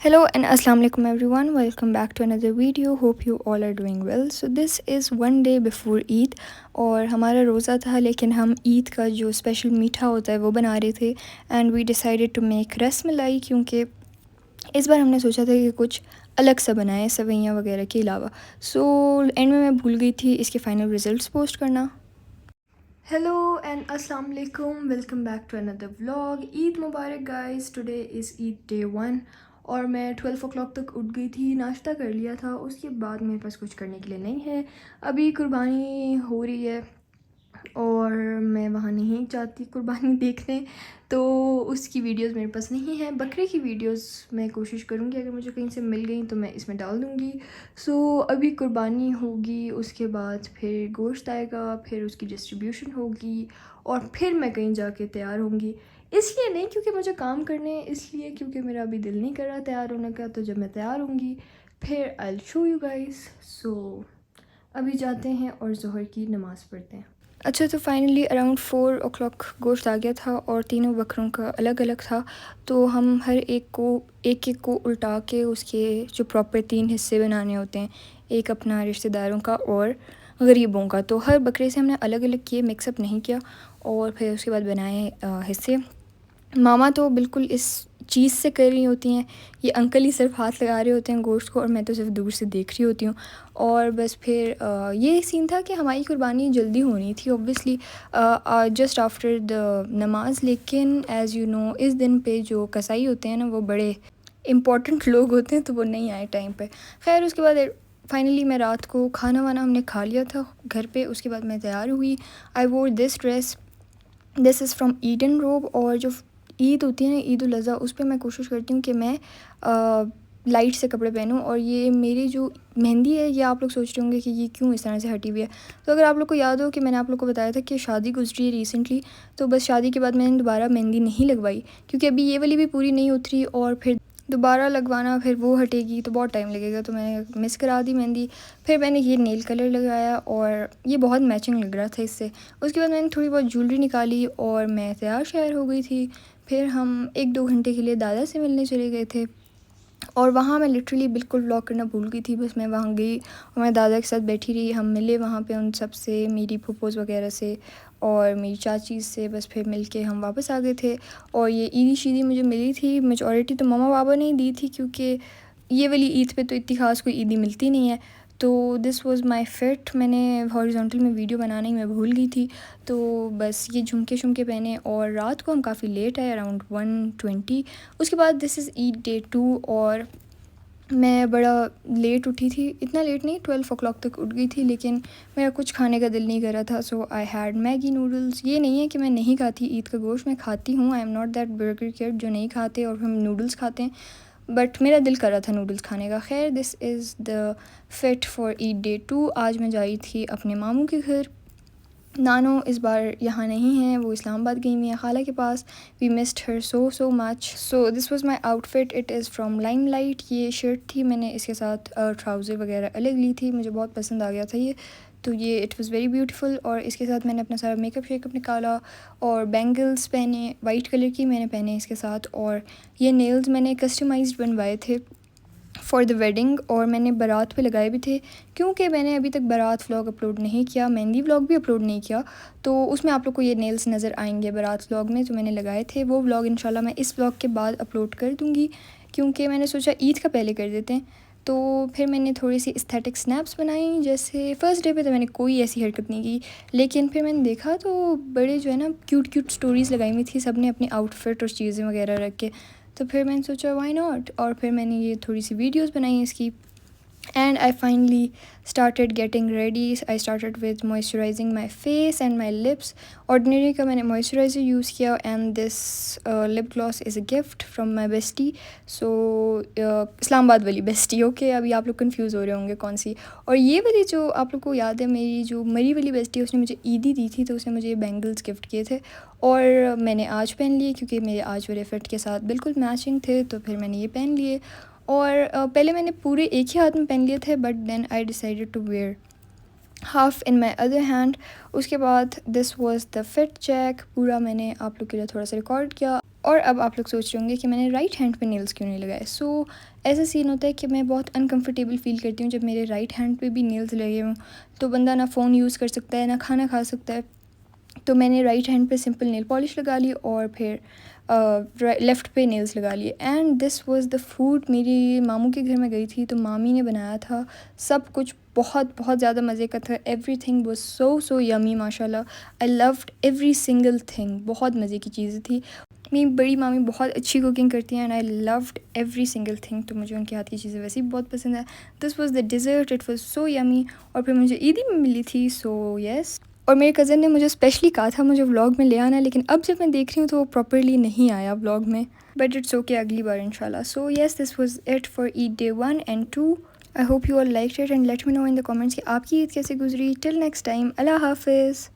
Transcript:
Hello and assalamu alaikum everyone. Welcome back to another video. Hope you all are doing well. So this is one day before Eid और हमारा रोज़ा था लेकिन हम ईद का जो स्पेशल मीठा होता है वो बना रहे थे and we decided to make rasmalai क्योंकि इस बार हमने सोचा था कि कुछ अलग सा बनाएं सवैयाँ वगैरह के अलावा. सो एंड में मैं भूल गई थी इसके फाइनल रिज़ल्ट्स पोस्ट करना. हेलो एंड अस्सलाम वालेकुम. Welcome back to another vlog. Eid मुबारक guys. Today is Eid day 1 और मैं 12 o'clock तक उठ गई थी, नाश्ता कर लिया था. उसके बाद मेरे पास कुछ करने के लिए नहीं है. अभी कुर्बानी हो रही है और मैं वहाँ नहीं जाती कुर्बानी देखने, तो उसकी वीडियोस मेरे पास नहीं है. बकरे की वीडियोस मैं कोशिश करूँगी, अगर मुझे कहीं से मिल गई तो मैं इसमें डाल दूँगी. सो अभी कुर्बानी होगी, उसके बाद फिर गोश्त आएगा, फिर उसकी डिस्ट्रीब्यूशन होगी और फिर मैं कहीं जाके तैयार होंगी. इसलिए नहीं क्योंकि मुझे काम करने हैं, इसलिए क्योंकि मेरा अभी दिल नहीं कर रहा तैयार होने का. तो जब मैं तैयार होंगी फिर I will show you guys. So अभी जाते हैं और ज़ोहर की नमाज़ पढ़ते हैं. अच्छा, तो फाइनली अराउंड 4 o'clock गोश्त आ गया था और तीनों बकरों का अलग अलग था. तो हम हर एक एक को उल्टा के उसके जो प्रॉपर 3 हिस्से बनाने होते हैं, एक अपना रिश्तेदारों का और गरीबों का. तो हर बकरे से हमने अलग अलग किए, मिक्सअप नहीं किया और फिर उसके बाद बनाए हिस्से. मामा तो बिल्कुल इस चीज़ से कर रही होती हैं, ये अंकल ही सिर्फ हाथ लगा रहे होते हैं गोश्त को और मैं तो सिर्फ दूर से देख रही होती हूँ. और बस फिर ये सीन था कि हमारी कुर्बानी जल्दी होनी थी ऑब्वियसली जस्ट आफ्टर द नमाज. लेकिन एज़ यू नो इस दिन पे जो कसाई होते हैं ना वो बड़े इम्पॉर्टेंट लोग होते हैं, तो वो नहीं आए टाइम पे. खैर उसके बाद फाइनली मैं रात को खाना वाना हमने खा लिया था घर पे. उसके बाद मैं तैयार हुई. आई वोर this dress. This is from Eden रोब. और जो ईद होती है ना, ईद उल अज़हा, उस पर मैं कोशिश करती हूँ कि मैं लाइट से कपड़े पहनूँ. और ये मेरी जो मेहंदी है, ये आप लोग सोच रहे होंगे कि ये क्यों इस तरह से हटी हुई है. तो अगर आप लोग को याद हो कि मैंने आप लोग को बताया था कि शादी गुजरी है रिसेंटली, तो बस शादी के बाद मैंने दोबारा मेहंदी नहीं लगवाई क्योंकि अभी ये वाली भी पूरी नहीं उतरी और फिर दोबारा लगवाना, फिर वो हटेगी तो बहुत टाइम लगेगा. तो मैंने मिस करा दी मेहंदी. फिर मैंने ये नेल कलर लगाया और ये बहुत मैचिंग लग रहा था इससे. उसके बाद मैंने थोड़ी बहुत ज्वेलरी निकाली और मैं तैयार शायर हो गई थी. फिर हम 1-2 घंटे के लिए दादा से मिलने चले गए थे और वहाँ मैं लिटरली बिल्कुल व्लॉग करना भूल गई थी. बस मैं वहाँ गई और मैं दादा के साथ बैठी रही. हम मिले वहाँ पे उन सब से, मेरी फूफोज़ वगैरह से और मेरी चाची से. बस फिर मिल के हम वापस आ गए थे. और ये ईदी शीदी मुझे मिली थी, मेजॉरिटी तो ममा बाबा ने ही दी थी क्योंकि ये वाली ईद पे तो इतनी ख़ास कोई ईदी मिलती नहीं है. तो दिस वाज़ माई फिट. मैंने हॉरिजॉन्टल में वीडियो बनाना ही मैं भूल गई थी. तो बस ये झुमके शुमके पहने और रात को हम काफ़ी लेट आए, अराउंड 1:20. उसके बाद दिस इज़ ईद डे 2 और मैं बड़ा लेट उठी थी. इतना लेट नहीं, 12 o'clock तक उठ गई थी, लेकिन मेरा कुछ खाने का दिल नहीं कर रहा था. सो आई हैड मैगी नूडल्स. ये नहीं है कि मैं नहीं खाती ईद का गोश्त, मैं खाती हूँ. I am not that burger kid जो नहीं खाते और हम नूडल्स खाते हैं, बट मेरा दिल कर रहा था नूडल्स खाने का. खैर this is the fit for Eid day 2. आज मैं जा रही थी अपने मामू के घर. नानो इस बार यहाँ नहीं है, वो इस्लामाबाद गई हुई है खाला के पास. We missed her so much. So this was my outfit. It is from Limelight. ये शर्ट थी, मैंने इसके साथ ट्राउज़र वगैरह अलग ली थी, मुझे बहुत पसंद आ गया था ये. तो ये इट वाज़ वेरी ब्यूटीफुल. और इसके साथ मैंने अपना सारा मेकअप शेकअप निकाला और बैंगल्स पहने, वाइट कलर की मैंने पहने इसके साथ. और ये नेल्स मैंने कस्टमाइज्ड बनवाए थे फॉर द वेडिंग और मैंने बारात पे लगाए भी थे क्योंकि मैंने अभी तक बारात व्लॉग अपलोड नहीं किया, मेहंदी व्लॉग भी अपलोड नहीं किया. तो उसमें आप लोग को ये नेल्स नज़र आएंगे बारात व्लॉग में. तो मैंने लगाए थे वो व्लॉग इंशाल्लाह मैं इस व्लॉग के बाद अपलोड कर दूँगी क्योंकि मैंने सोचा ईद का पहले कर देते हैं. तो फिर मैंने थोड़ी सी एस्थेटिक स्नैप्स बनाई. जैसे फ़र्स्ट डे पे तो मैंने कोई ऐसी हरकत नहीं की, लेकिन फिर मैंने देखा तो बड़े जो है ना क्यूट स्टोरीज़ लगाई हुई थी सब ने अपनी आउटफिट और चीज़ें वगैरह रख के. तो फिर मैंने सोचा वाई नॉट. और फिर मैंने ये थोड़ी सी वीडियोस बनाई इसकी. And I finally started getting ready. I started with moisturizing my face and my lips. Ordinary का मैंने moisturizer यूज़ किया and this lip gloss is a gift from my bestie. So Islamabad वाली bestie. Okay, अभी आप लोग confuse हो रहे होंगे कौन सी. और ये वाली जो आप लोग को याद है, मेरी जो मरी वाली bestie, उसने मुझे ईदी दी थी, तो उसने मुझे बैंगल्स गिफ्ट किए थे और मैंने आज पहन लिए क्योंकि मेरे आज वाले फिट के साथ बिल्कुल मैचिंग थे. तो फिर मैंने ये पहन लिए और पहले मैंने पूरे एक ही हाथ में पहन लिए थे, but then I decided to wear half in my other hand. उसके बाद this was the fit check. पूरा मैंने आप लोग के लिए थोड़ा सा रिकॉर्ड किया. और अब आप लोग सोच रहे होंगे कि मैंने राइट हैंड पे नेल्स क्यों नहीं लगाए। सो ऐसा सीन होता है कि मैं बहुत अनकंफर्टेबल फ़ील करती हूँ जब मेरे राइट हैंड पे भी नेल्स लगे हों। तो बंदा ना फ़ोन यूज़ कर सकता है, ना खाना खा सकता है। तो मैंने राइट हैंड पे सिंपल नेल पॉलिश लगा ली और फिर लेफ़्ट पे नेल्स लगा लिए। And this was the food. मेरी मामू के घर में गई थी तो मामी ने बनाया था, सब कुछ बहुत बहुत ज़्यादा मज़े का था। एवरीथिंग वाज सो यमी माशाल्लाह। I loved every single thing. बहुत मज़े की चीज़ें थी। मेरी बड़ी मामी बहुत अच्छी कुकिंग करती हैं and I loved every single thing. तो मुझे उनके हाथ की चीज़ें वैसे भी बहुत पसंद है। This was the dessert, it was so yummy. और फिर मुझे ईदी में मिली थी, सो यस। और मेरे कज़न ने मुझे स्पेशली कहा था मुझे व्लॉग में ले आना, लेकिन अब जब मैं देख रही हूँ तो वो प्रॉपरली नहीं आया व्लॉग में। बट इट्स ओके, अगली बार इंशाल्लाह। So yes, this was it for Eid day 1 and 2। I hope you all liked it and let me know in the comments कि आपकी ईद कैसे गुजरी। टिल नेक्स्ट टाइम, अल्लाह हाफिज़।